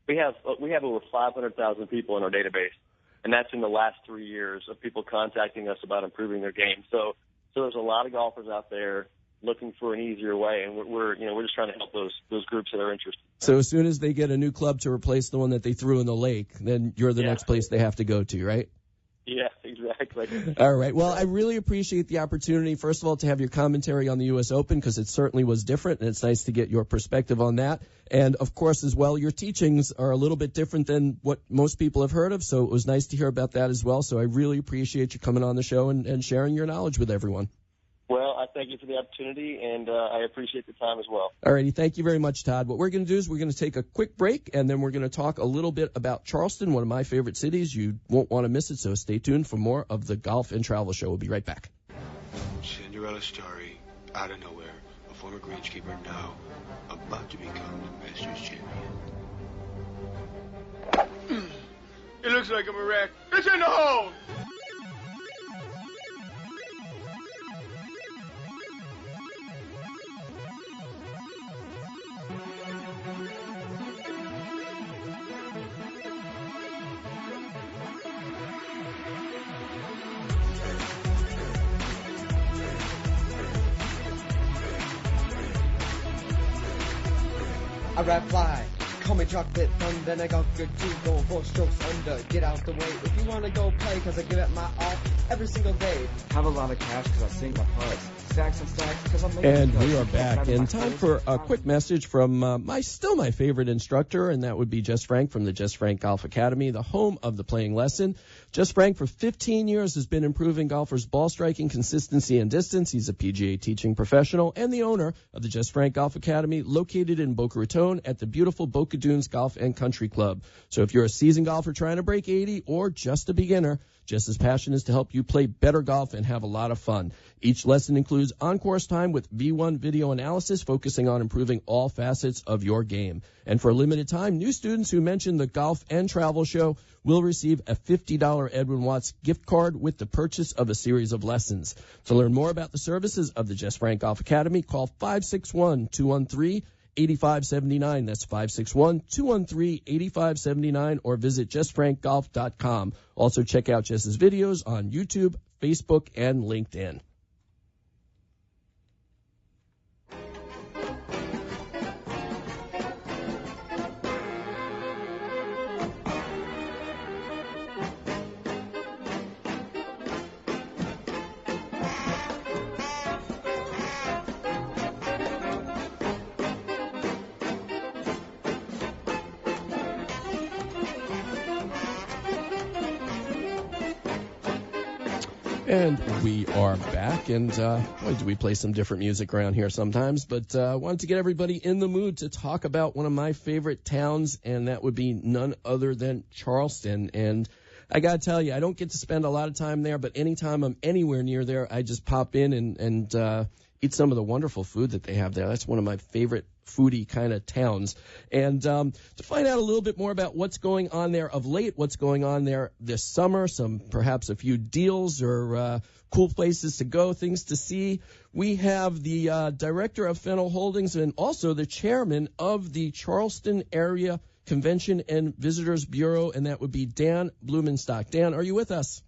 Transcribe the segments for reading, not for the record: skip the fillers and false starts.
we have over 500,000 people in our database, and that's in the last 3 years of people contacting us about improving their game. So there's a lot of golfers out there looking for an easier way, and we're just trying to help those groups that are interested. So as soon as they get a new club to replace the one that they threw in the lake, then you're the next place they have to go to, right? Yeah, exactly. All right. Well, I really appreciate the opportunity, first of all, to have your commentary on the U.S. Open, because it certainly was different, and it's nice to get your perspective on that. And, of course, as well, your teachings are a little bit different than what most people have heard of, so it was nice to hear about that as well. So I really appreciate you coming on the show and sharing your knowledge with everyone. Well, I thank you for the opportunity, and I appreciate the time as well. All righty. Thank you very much, Todd. What we're going to do is we're going to take a quick break, and then we're going to talk a little bit about Charleston, one of my favorite cities. You won't want to miss it, so stay tuned for more of the Golf and Travel Show. We'll be right back. Cinderella story, out of nowhere, a former greenskeeper now about to become the Masters champion. It looks like I'm a wreck. It's in the hole! I ride fly, call me chocolate fun, then I got good to go 4 strokes under, get out the way. If you wanna go play, cause I give it my all every single day. Have a lot of cash cause I sink my putts. Stacks and stacks cause I'm making And we are back, and time for a quick message from my favorite instructor, and that would be Jess Frank from the Jess Frank Golf Academy, the home of the playing lesson. Jess Frank, for 15 years, has been improving golfers' ball striking, consistency, and distance. He's a PGA teaching professional and the owner of the Jess Frank Golf Academy, located in Boca Raton at the beautiful Boca Dunes Golf and Country Club. So if you're a seasoned golfer trying to break 80 or just a beginner, Jess's passion is to help you play better golf and have a lot of fun. Each lesson includes on-course time with V1 video analysis, focusing on improving all facets of your game. And for a limited time, new students who mention the Golf and Travel Show will receive a $50 Edwin Watts gift card with the purchase of a series of lessons. To learn more about the services of the Jess Frank Golf Academy, call 561-213-8579. That's 561-213-8579, or visit JessFrankGolf.com. Also check out Jess's videos on YouTube, Facebook, and LinkedIn. And we are back, and boy, do we play some different music around here sometimes, but I wanted to get everybody in the mood to talk about one of my favorite towns, and that would be none other than Charleston. And I got to tell you, I don't get to spend a lot of time there, but anytime I'm anywhere near there, I just pop in and eat some of the wonderful food that they have there. That's one of my favorite foodie kind of towns. And to find out a little bit more about what's going on there of late, what's going on there this summer, perhaps a few deals or cool places to go, things to see, we have the director of Fennell Holdings and also the chairman of the Charleston Area Convention and Visitors Bureau, and that would be Dan Blumenstock. Dan, are you with us?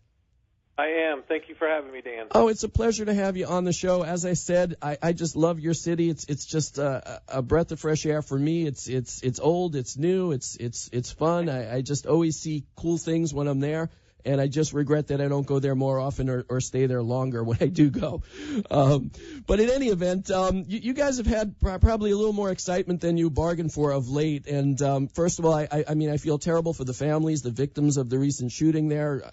I am. Thank you for having me, Dan. Oh, it's a pleasure to have you on the show. As I said, I just love your city. It's just a breath of fresh air for me. It's old, it's new, it's fun. I just always see cool things when I'm there. And I just regret that I don't go there more often or stay there longer when I do go. But in any event, you guys have had probably a little more excitement than you bargained for of late. And first of all, I mean, I feel terrible for the families, the victims of the recent shooting there.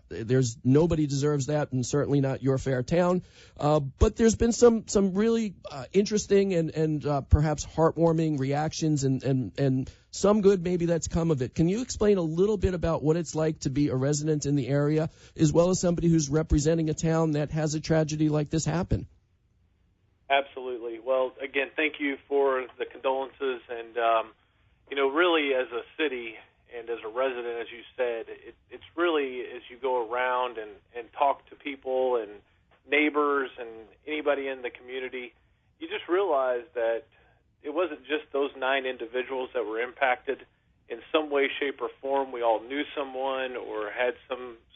Nobody deserves that, and certainly not your fair town. But there's been some really interesting and perhaps heartwarming reactions and some good maybe that's come of it. Can you explain a little bit about what it's like to be a resident in the area, as well as somebody who's representing a town that has a tragedy like this happen? Absolutely. Well, again, thank you for the condolences. And, really as a city and as a resident, as you said, it's really as you go around and talk to people and neighbors and anybody in the community, you just realize that it wasn't just those 9 individuals that were impacted. in some way, shape, or form, we all knew someone or had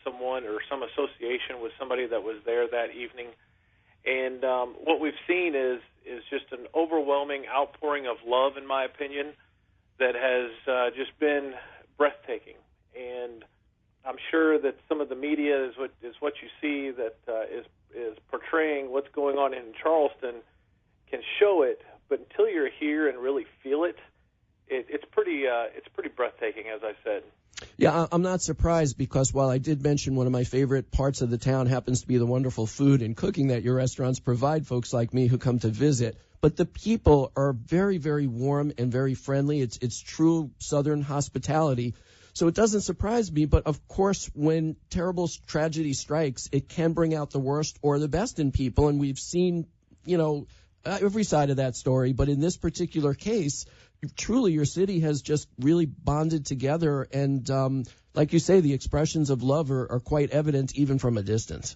someone or some association with somebody that was there that evening. And what we've seen is just an overwhelming outpouring of love, in my opinion, that has just been breathtaking. And I'm sure that some of the media is what you see that is portraying what's going on in Charleston can show it, but until you're here and really feel it, it's pretty breathtaking, as I said. Yeah, I'm not surprised because while I did mention one of my favorite parts of the town happens to be the wonderful food and cooking that your restaurants provide folks like me who come to visit, but the people are very, very warm and very friendly. It's true Southern hospitality. So it doesn't surprise me, but of course, when terrible tragedy strikes, it can bring out the worst or the best in people, and we've seen, every side of that story. But in this particular case, truly your city has just really bonded together, and like you say, the expressions of love are quite evident even from a distance.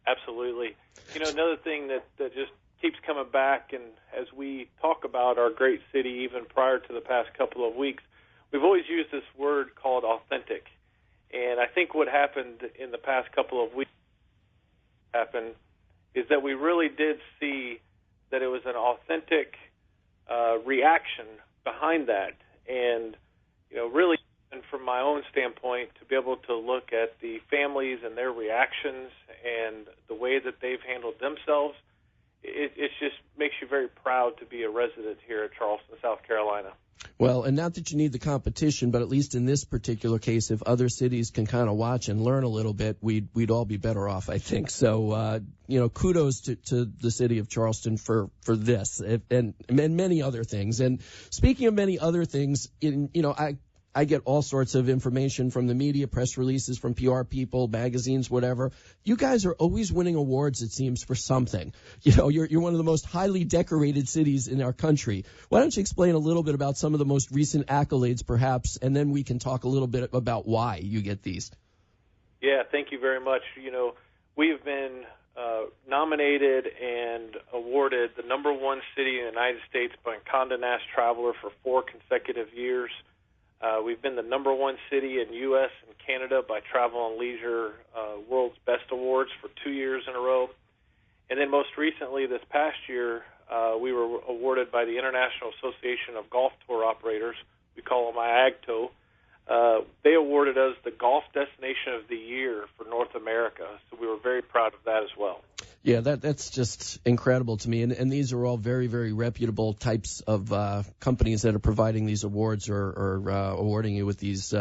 Absolutely. Another thing that just keeps coming back, and as we talk about our great city even prior to the past couple of weeks, we've always used this word called authentic. And I think what happened in the past couple of weeks is that we really did see that it was an authentic reaction behind that. And, really, and from my own standpoint, to be able to look at the families and their reactions and the way that they've handled themselves, it just makes you very proud to be a resident here at Charleston, South Carolina. Well, and not that you need the competition, but at least in this particular case, if other cities can kind of watch and learn a little bit, we'd all be better off, I think. So, kudos to the city of Charleston for this and many other things. And speaking of many other things, I get all sorts of information from the media, press releases from PR people, magazines, whatever. You guys are always winning awards, it seems, for something. You're one of the most highly decorated cities in our country. Why don't you explain a little bit about some of the most recent accolades, perhaps, and then we can talk a little bit about why you get these. Yeah, thank you very much. We have been nominated and awarded the number one city in the United States by Condé Nast Traveler for 4 consecutive years. We've been the number one city in U.S. and Canada by Travel and Leisure World's Best Awards for 2 years in a row. And then most recently, this past year, we were awarded by the International Association of Golf Tour Operators. We call them IAGTO. They awarded us the Golf Destination of the Year for North America, so we were very proud of that as well. Yeah, that's just incredible to me. And these are all very, very reputable types of companies that are providing these awards or awarding you with these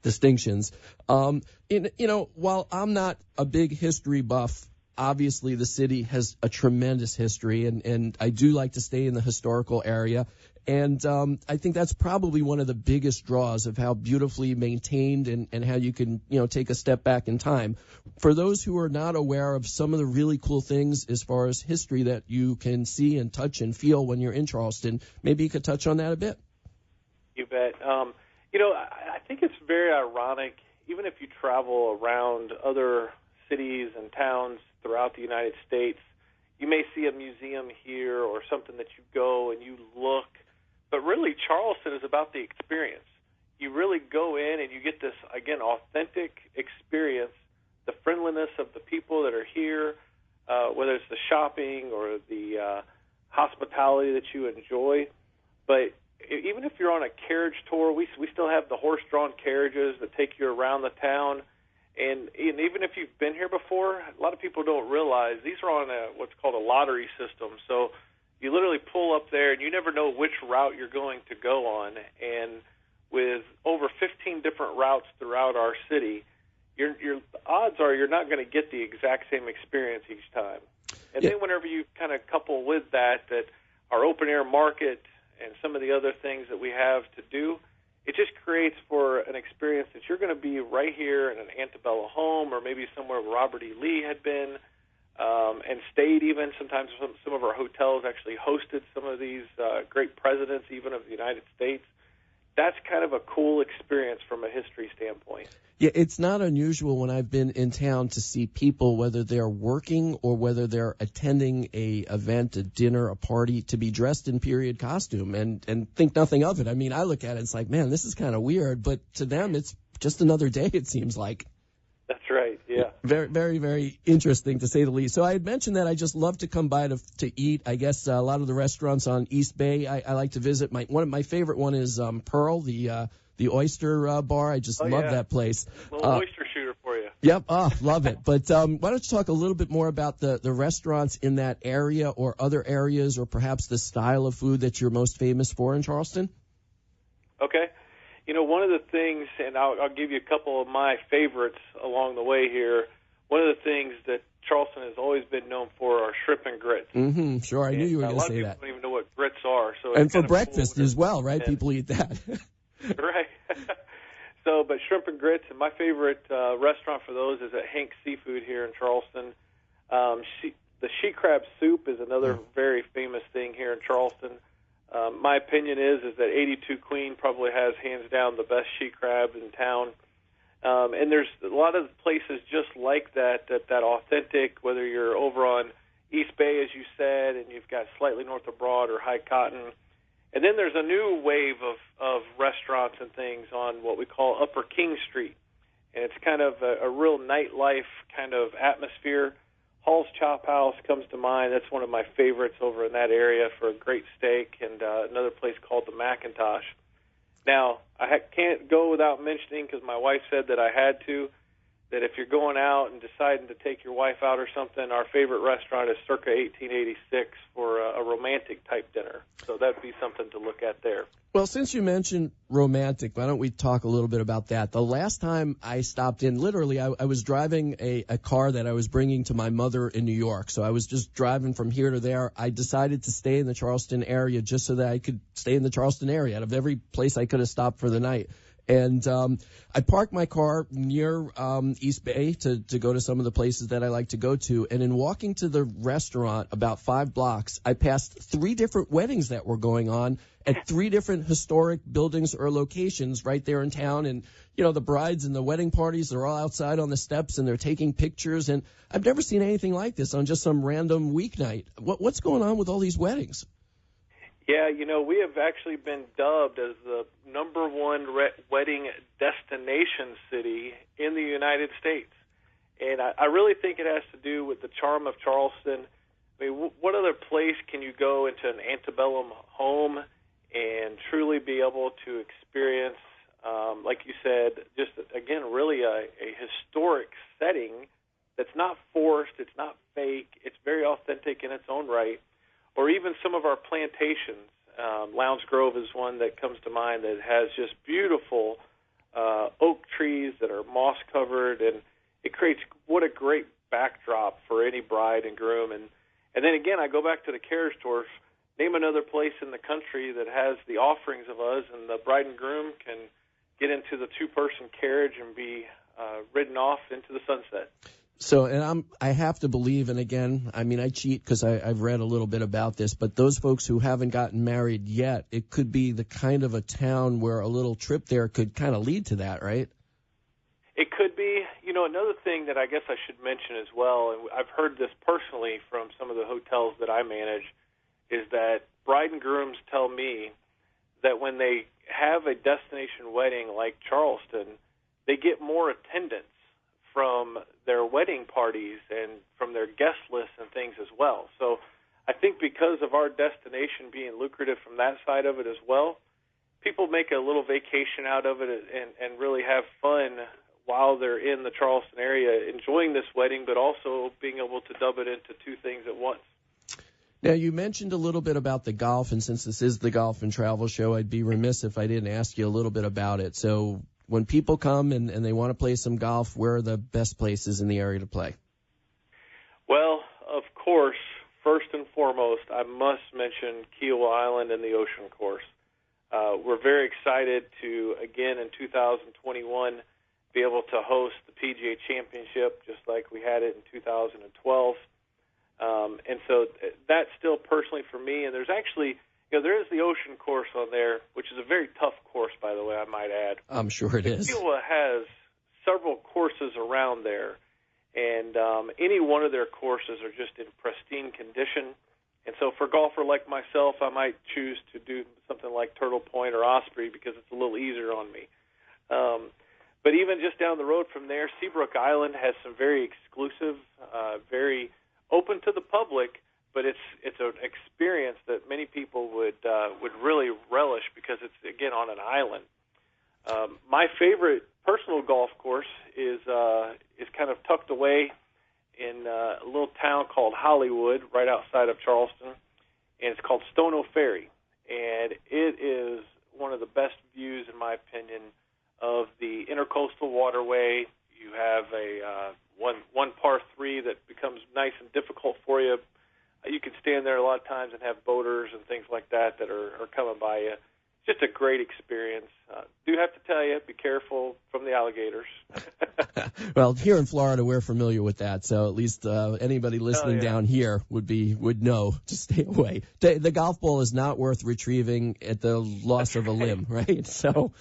distinctions. While I'm not a big history buff, obviously the city has a tremendous history, and I do like to stay in the historical area. And I think that's probably one of the biggest draws of how beautifully maintained and how you can, take a step back in time. For those who are not aware of some of the really cool things as far as history that you can see and touch and feel when you're in Charleston, maybe you could touch on that a bit. You bet. I think it's very ironic, even if you travel around other cities and towns throughout the United States, you may see a museum here or something that you go and you look. But really, Charleston is about the experience. You really go in and you get this, again, authentic experience, the friendliness of the people that are here, whether it's the shopping or the hospitality that you enjoy. But even if you're on a carriage tour, we still have the horse-drawn carriages that take you around the town. And even if you've been here before, a lot of people don't realize these are on what's called a lottery system. So you literally pull up there, and you never know which route you're going to go on. And with over 15 different routes throughout our city, your odds are you're not going to get the exact same experience each time. And then whenever you kind of couple with that our open-air market and some of the other things that we have to do, it just creates for an experience that you're going to be right here in an antebellum home or maybe somewhere where Robert E. Lee had been and stayed even. Sometimes some of our hotels actually hosted some of these great presidents even of the United States. that's kind of a cool experience from a history standpoint. Yeah, it's not unusual when I've been in town to see people, whether they're working or whether they're attending a event, a dinner, a party, to be dressed in period costume and think nothing of it. I mean, I look at it, it's like, man, this is kind of weird, but to them, it's just another day, it seems like. That's right, yeah. Very, very, very interesting, to say the least. So I had mentioned that I just love to come by to eat. I guess a lot of the restaurants on East Bay I like to visit. One of my favorite one is Pearl, the oyster bar. I just love that place. Little oyster shooter for you. Yep, love it. But why don't you talk a little bit more about the restaurants in that area or other areas, or perhaps the style of food that you're most famous for in Charleston? Okay. You know, one of the things, and I'll give you a couple of my favorites along the way here, one of the things that Charleston has always been known for are shrimp and grits. Mm-hmm, sure, I knew you were going to say that. A lot of people don't even know what grits are. So and for breakfast as well, right? People eat that. Right. So, but shrimp and grits, and my favorite restaurant for those is at Hank's Seafood here in Charleston. The she crab soup is another very famous thing here in Charleston. My opinion is that 82 Queen probably has hands down the best she crab in town. And there's a lot of places just like that authentic, whether you're over on East Bay, as you said, and you've got slightly north of Broad or High Cotton. And then there's a new wave of restaurants and things on what we call Upper King Street. And it's kind of a real nightlife kind of atmosphere. Hall's Chop House comes to mind. That's one of my favorites over in that area for a great steak, and another place called the Macintosh. Now, I can't go without mentioning, because my wife said that I had to, that if you're going out and deciding to take your wife out or something, our favorite restaurant is Circa 1886 for a romantic-type dinner. So that would be something to look at there. Well, since you mentioned romantic, why don't we talk a little bit about that? The last time I stopped in, literally, I was driving a car that I was bringing to my mother in New York. So I was just driving from here to there. I decided to stay in the Charleston area just so that I could stay in the Charleston area out of every place I could have stopped for the night. And I parked my car near East Bay to go to some of the places that I like to go to. And in walking to the restaurant about 5 blocks, I passed 3 different weddings that were going on at 3 different historic buildings or locations right there in town. And, you know, the brides and the wedding parties, they're all outside on the steps and they're taking pictures. And I've never seen anything like this on just some random weeknight. What's going on with all these weddings? Yeah, you know, we have actually been dubbed as the #1 wedding destination city in the United States. And I really think it has to do with the charm of Charleston. I mean, what other place can you go into an antebellum home and truly be able to experience, like you said, just, again, really a historic setting that's not forced, it's not fake, it's very authentic in its own right. Or even some of our plantations. Lowndes Grove is one that comes to mind that has just beautiful oak trees that are moss-covered, and it creates what a great backdrop for any bride and groom. And then again, I go back to the carriage tours. Name another place in the country that has the offerings of us, and the bride and groom can get into the 2-person carriage and be ridden off into the sunset. So, and I have to believe, and again, I mean, I cheat because I've read a little bit about this, but those folks who haven't gotten married yet, it could be the kind of a town where a little trip there could kind of lead to that, right? It could be. You know, another thing that I guess I should mention as well, and I've heard this personally from some of the hotels that I manage, is that bride and grooms tell me that when they have a destination wedding like Charleston, they get more attendance from their wedding parties and from their guest lists and things as well. So I think because of our destination being lucrative from that side of it as well, people make a little vacation out of it and really have fun while they're in the Charleston area, enjoying this wedding, but also being able to dub it into 2 things at once. Now, you mentioned a little bit about the golf, and since this is the Golf and Travel Show, I'd be remiss if I didn't ask you a little bit about it. So when people come and they want to play some golf, where are the best places in the area to play? Well, of course, first and foremost, I must mention Kiawah Island and the Ocean Course. We're very excited to, again, in 2021, be able to host the PGA Championship just like we had it in 2012. And so that's still personally for me. And there's actually, there is the Ocean course on there, which is a very tough course, by the way, I might add. I'm sure it is. Kiowa has several courses around there, and any one of their courses are just in pristine condition. And so for a golfer like myself, I might choose to do something like Turtle Point or Osprey because it's a little easier on me. But even just down the road from there, Seabrook Island has some very exclusive, very open to the public, but it's an experience that many people would really relish because it's, again, on an island. My favorite personal golf course is kind of tucked away in a little town called Hollywood, right outside of Charleston, and it's called Stono Ferry. And it is one of the best views, in my opinion, of the Intercoastal Waterway. You have a one par 3 that becomes nice and difficult for you. You can stand there a lot of times and have boaters and things like that are coming by you. Just a great experience. Do have to tell you, be careful from the alligators. Well, here in Florida, we're familiar with that, so at least anybody listening down here would know to stay away. The golf ball is not worth retrieving at the loss of a limb, right? So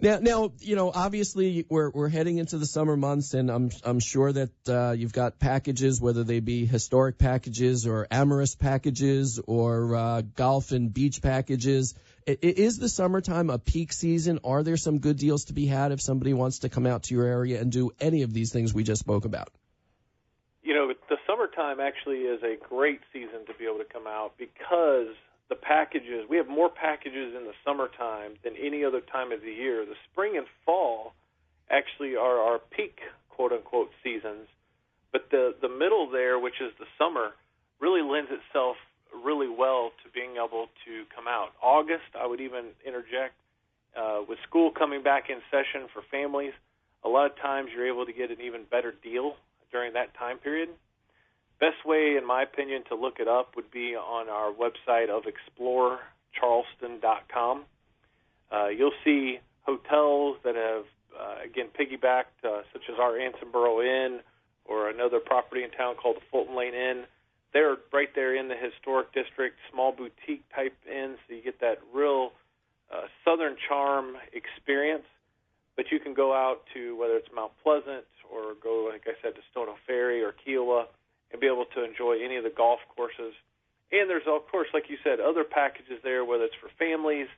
now obviously we're heading into the summer months, and I'm sure that you've got packages, whether they be historic packages or amorous packages or golf and beach packages. Is the summertime a peak season? Are there some good deals to be had if somebody wants to come out to your area and do any of these things we just spoke about? The summertime actually is a great season to be able to come out because the packages, we have more packages in the summertime than any other time of the year. The spring and fall actually are our peak, quote-unquote, seasons, but the middle there, which is the summer, really lends itself really well to being able to come out. August, I would even interject, with school coming back in session for families, a lot of times you're able to get an even better deal during that time period. Best way, in my opinion, to look it up would be on our website of explorecharleston.com. You'll see hotels that have, again, piggybacked, such as our Ansonboro Inn or another property in town called the Fulton Lane Inn. They're right there in the historic district, small boutique-type inns, so you get that real southern charm experience. But you can go out to, whether it's Mount Pleasant or go, like I said, to Stono Ferry or Kiowa and be able to enjoy any of the golf courses. And there's, of course, like you said, other packages there, whether it's for families,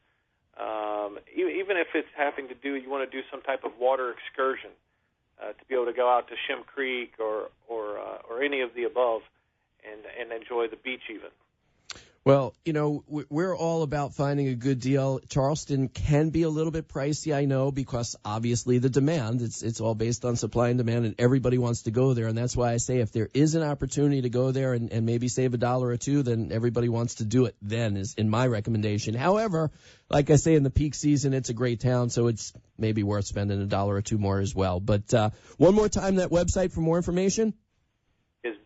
even if it's having to do, you want to do some type of water excursion to be able to go out to Shem Creek or any of the above and enjoy the beach even. Well, we're all about finding a good deal. Charleston can be a little bit pricey, I know, because obviously the demand, it's all based on supply and demand, and everybody wants to go there. And that's why I say if there is an opportunity to go there and maybe save $1 or $2, then everybody wants to do it then, is in my recommendation. However, like I say, in the peak season, it's a great town, so it's maybe worth spending $1 or $2 more as well. But one more time, that website for more information? Is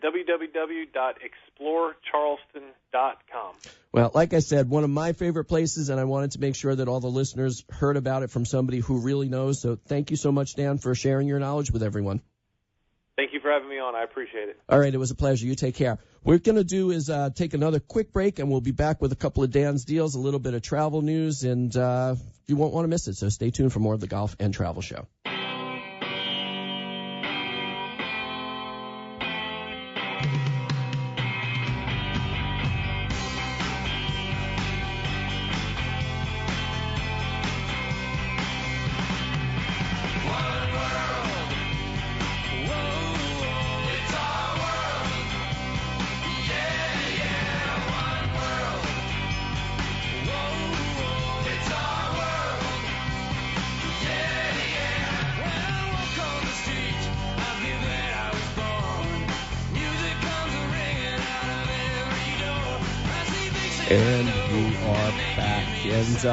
www.explorecharleston.com. Well, like I said, one of my favorite places, and I wanted to make sure that all the listeners heard about it from somebody who really knows. So thank you so much, Dan, for sharing your knowledge with everyone. Thank you for having me on. I appreciate it. All right, it was a pleasure. You take care. What we're going to do is take another quick break, and we'll be back with a couple of Dan's deals, a little bit of travel news, and you won't want to miss it. So stay tuned for more of the Golf and Travel Show. And we are back. And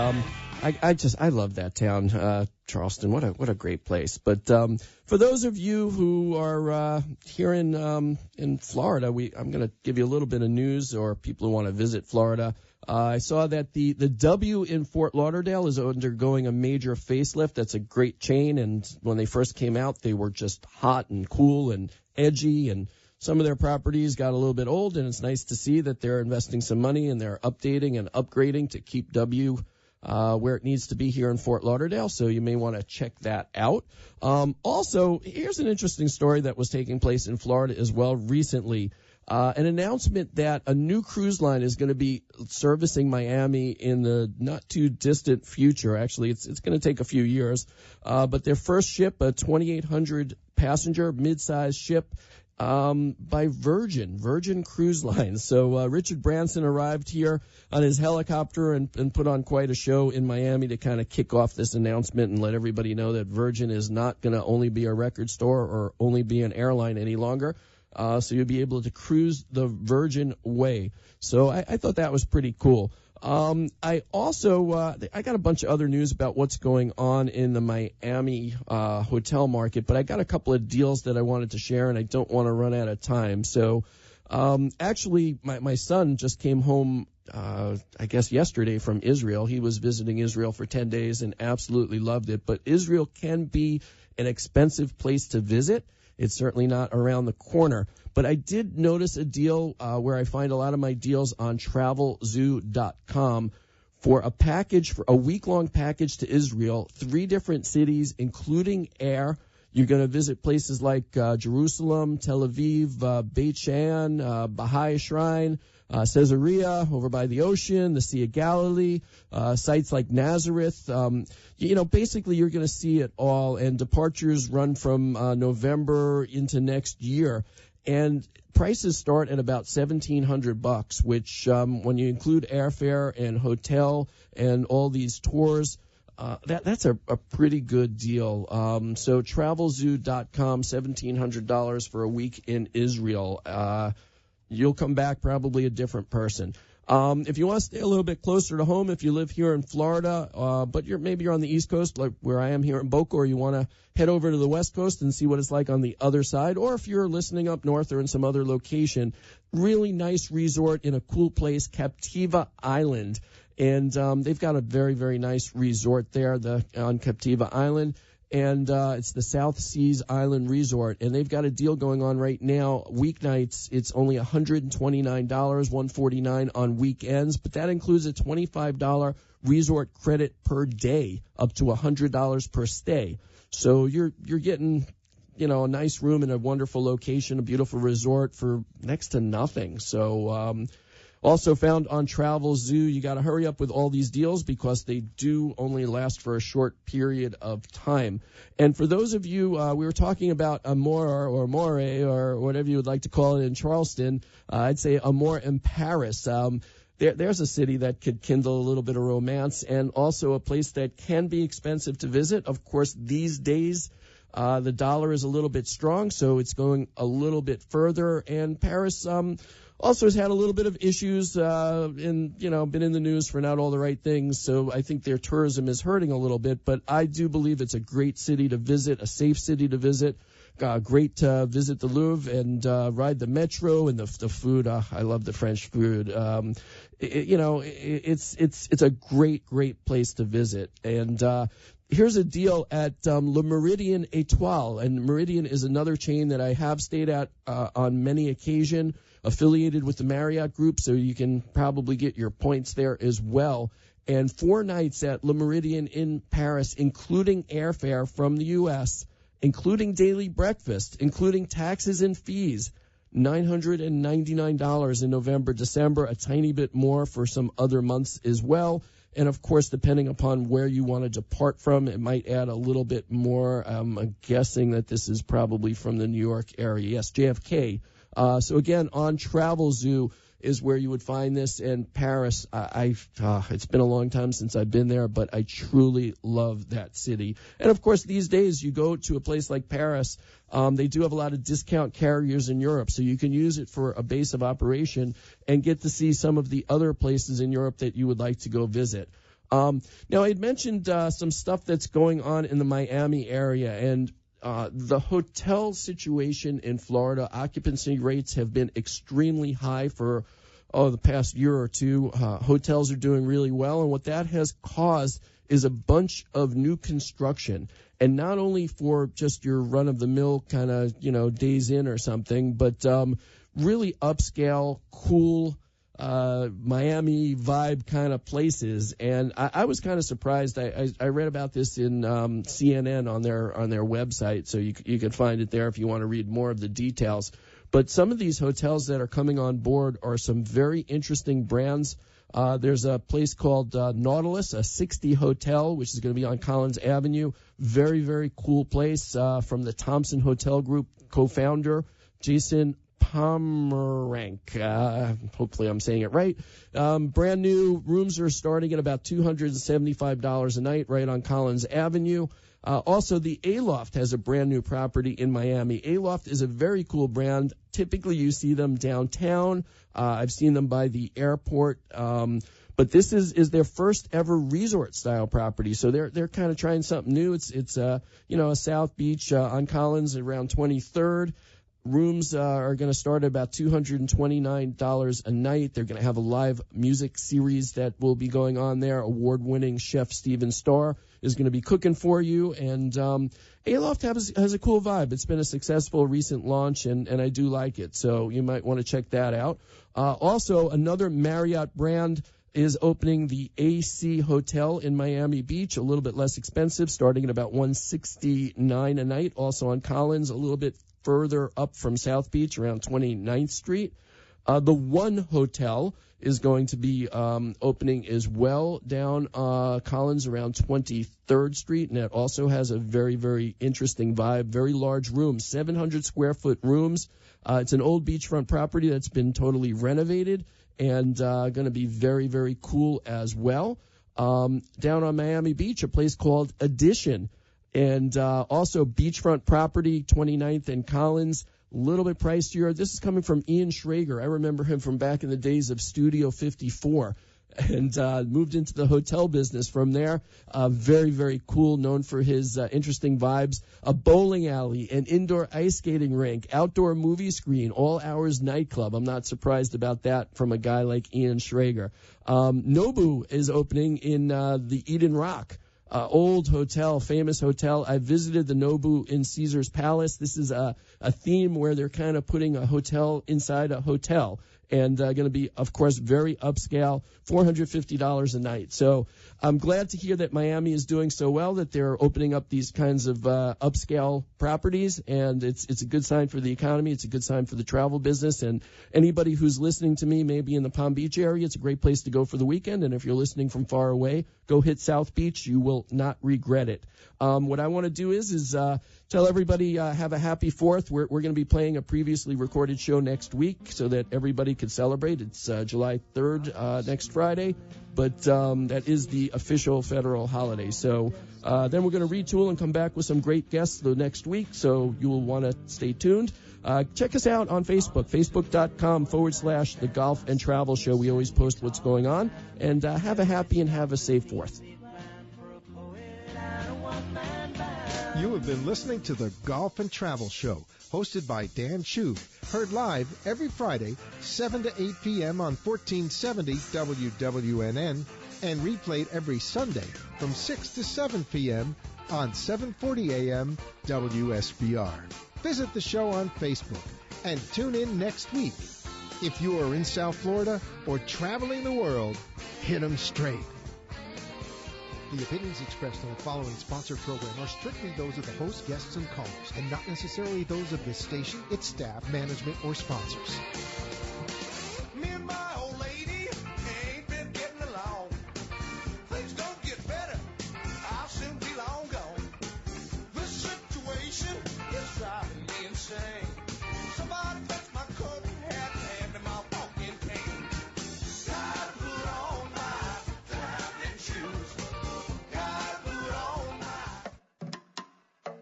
I love that town, Charleston. What a great place. But for those of you who are here in Florida, I'm going to give you a little bit of news, or people who want to visit Florida. I saw that the W in Fort Lauderdale is undergoing a major facelift. That's a great chain, and when they first came out, they were just hot and cool and edgy, and some of their properties got a little bit old, and it's nice to see that they're investing some money and they're updating and upgrading to keep W where it needs to be here in Fort Lauderdale, so you may want to check that out. Also, here's an interesting story that was taking place in Florida as well recently. An announcement that a new cruise line is going to be servicing Miami in the not-too-distant future. Actually, it's going to take a few years. But their first ship, a 2,800-passenger mid-sized ship, by Virgin Cruise Line. So Richard Branson arrived here on his helicopter and put on quite a show in Miami to kind of kick off this announcement and let everybody know that Virgin is not going to only be a record store or only be an airline any longer. So you'll be able to cruise the Virgin way. So I thought that was pretty cool. I also I got a bunch of other news about what's going on in the Miami hotel market, but I got a couple of deals that I wanted to share, and I don't want to run out of time. So actually, my son just came home, I guess yesterday from Israel. He was visiting Israel for 10 days and absolutely loved it. But Israel can be an expensive place to visit. It's certainly not around the corner. But I did notice a deal where I find a lot of my deals on TravelZoo.com for a package, for a week-long package to Israel, 3 different cities, including air. You're going to visit places like Jerusalem, Tel Aviv, Beit Shean, Baha'i Shrine, Caesarea over by the ocean, the Sea of Galilee, sites like Nazareth. Basically you're going to see it all, and departures run from November into next year. And prices start at about $1,700, which when you include airfare and hotel and all these tours, that's a pretty good deal. So TravelZoo.com, $1,700 for a week in Israel. You'll come back probably a different person. If you want to stay a little bit closer to home, if you live here in Florida, but maybe you're on the East Coast, like where I am here in Boca, or you want to head over to the West Coast and see what it's like on the other side, or if you're listening up north or in some other location, really nice resort in a cool place, Captiva Island. And they've got a very, very nice resort there on Captiva Island. And it's the South Seas Island Resort, and they've got a deal going on right now. Weeknights, it's only $129, $149 on weekends, but that includes a $25 resort credit per day, up to $100 per stay. So you're getting, a nice room in a wonderful location, a beautiful resort for next to nothing. So also found on TravelZoo. You got to hurry up with all these deals because they do only last for a short period of time. And for those of you, we were talking about Amore or More or whatever you would like to call it in Charleston. I'd say Amore in Paris. There's a city that could kindle a little bit of romance, and also a place that can be expensive to visit. Of course, these days, the dollar is a little bit strong, so it's going a little bit further. And Paris, also has had a little bit of issues, been in the news for not all the right things. So I think their tourism is hurting a little bit, but I do believe it's a great city to visit, a safe city to visit. Great to visit the Louvre and ride the metro, and the food. I love the French food. It's a great place to visit. And here's a deal at Le Méridien Étoile, and Méridien is another chain that I have stayed at on many occasions, affiliated with the Marriott Group, so you can probably get your points there as well. And 4 nights at Le Méridien in Paris, including airfare from the U.S., including daily breakfast, including taxes and fees, $999 in November, December, a tiny bit more for some other months as well. And, of course, depending upon where you want to depart from, it might add a little bit more. I'm guessing that this is probably from the New York area. Yes, JFK. So, again, on TravelZoo is where you would find this. In Paris, it's been a long time since I've been there, but I truly love that city. And, of course, these days you go to a place like Paris, they do have a lot of discount carriers in Europe, so you can use it for a base of operation and get to see some of the other places in Europe that you would like to go visit. Now, I had mentioned some stuff that's going on in the Miami area, and the hotel situation in Florida, occupancy rates have been extremely high for the past year or two. Hotels are doing really well, and what that has caused is a bunch of new construction. And not only for just your run-of-the-mill kind of, Days Inn or something, but really upscale, cool, Miami vibe kind of places. And I was kind of surprised. I read about this in CNN on their website, so you can find it there if you want to read more of the details. But some of these hotels that are coming on board are some very interesting brands. There's a place called Nautilus, a 60 hotel, which is going to be on Collins Avenue. Very, very cool place from the Thompson Hotel Group co-founder, Jason Pomerank. Hopefully I'm saying it right. Brand new rooms are starting at about $275 a night right on Collins Avenue. Also, the Aloft has a brand new property in Miami. Aloft is a very cool brand. Typically, you see them downtown. I've seen them by the airport. But this is their first ever resort style property. So they're kind of trying something new. It's a South Beach on Collins around 23rd. Rooms are going to start at about $229 a night. They're going to have a live music series that will be going on there. Award-winning chef Steven Starr is going to be cooking for you. And Aloft has a cool vibe. It's been a successful recent launch, and I do like it. So you might want to check that out. Also, another Marriott brand is opening the AC Hotel in Miami Beach, a little bit less expensive, starting at about $169 a night. Also on Collins, a little bit further up from South Beach, around 29th Street. The One Hotel is going to be opening as well down Collins around 23rd Street, and it also has a very, very interesting vibe, very large rooms, 700-square-foot rooms. It's an old beachfront property that's been totally renovated and going to be very, very cool as well. Down on Miami Beach, a place called Addition. And also beachfront property, 29th and Collins, a little bit pricier. This is coming from Ian Schrager. I remember him from back in the days of Studio 54 and moved into the hotel business from there. Very, very cool, known for his interesting vibes. A bowling alley, an indoor ice skating rink, outdoor movie screen, all hours nightclub. I'm not surprised about that from a guy like Ian Schrager. Nobu is opening in the Eden Rock. Old hotel, famous hotel. I visited the Nobu in Caesar's Palace. This is a theme where they're kind of putting a hotel inside a hotel. And going to be, of course, very upscale, $450 a night. So I'm glad to hear that Miami is doing so well, that they're opening up these kinds of upscale properties. And it's a good sign for the economy. It's a good sign for the travel business. And anybody who's listening to me, maybe in the Palm Beach area, it's a great place to go for the weekend. And if you're listening from far away, go hit South Beach. You will not regret it. What I want to do is tell everybody have a happy 4th. We're going to be playing a previously recorded show next week so that everybody can celebrate. It's July 3rd next Friday, but that is the official federal holiday. So then we're going to retool and come back with some great guests the next week, so you will want to stay tuned. Check us out on Facebook, facebook.com/The Golf and Travel Show. We always post what's going on. And have a happy and have a safe 4th. You have been listening to the Golf and Travel Show, hosted by Dan Shue, heard live every Friday, 7 to 8 p.m. on 1470 WWNN, and replayed every Sunday from 6 to 7 p.m. on 740 a.m. WSBR. Visit the show on Facebook and tune in next week. If you are in South Florida or traveling the world, hit 'em straight. The opinions expressed on the following sponsored program are strictly those of the host, guests, and callers, and not necessarily those of this station, its staff, management, or sponsors. Me and my old lady ain't been getting along. Things don't get better, I'll soon be long gone. This situation is driving me insane. Somebody touch my coat and hat and hand my walking cane. Gotta put on my traveling shoes.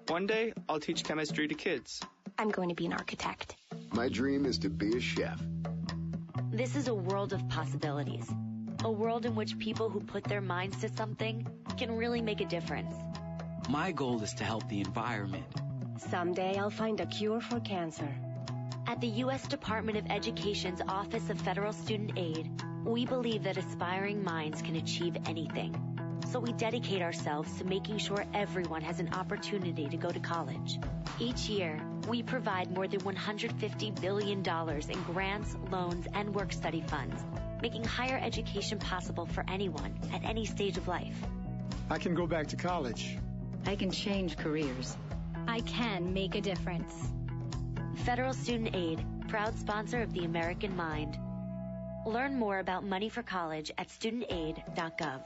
One day, I'll teach chemistry to kids. I'm going to be an architect. My dream is to be a chef. This is a world of possibilities. A world in which people who put their minds to something can really make a difference. My goal is to help the environment. Someday I'll find a cure for cancer. At the U.S. Department of Education's Office of Federal Student Aid, we believe that aspiring minds can achieve anything. So we dedicate ourselves to making sure everyone has an opportunity to go to college. Each year, we provide more than $150 billion in grants, loans, and work-study funds, making higher education possible for anyone at any stage of life. I can go back to college. I can change careers. I can make a difference. Federal Student Aid, proud sponsor of the American Mind. Learn more about money for college at studentaid.gov.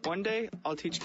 One day, I'll teach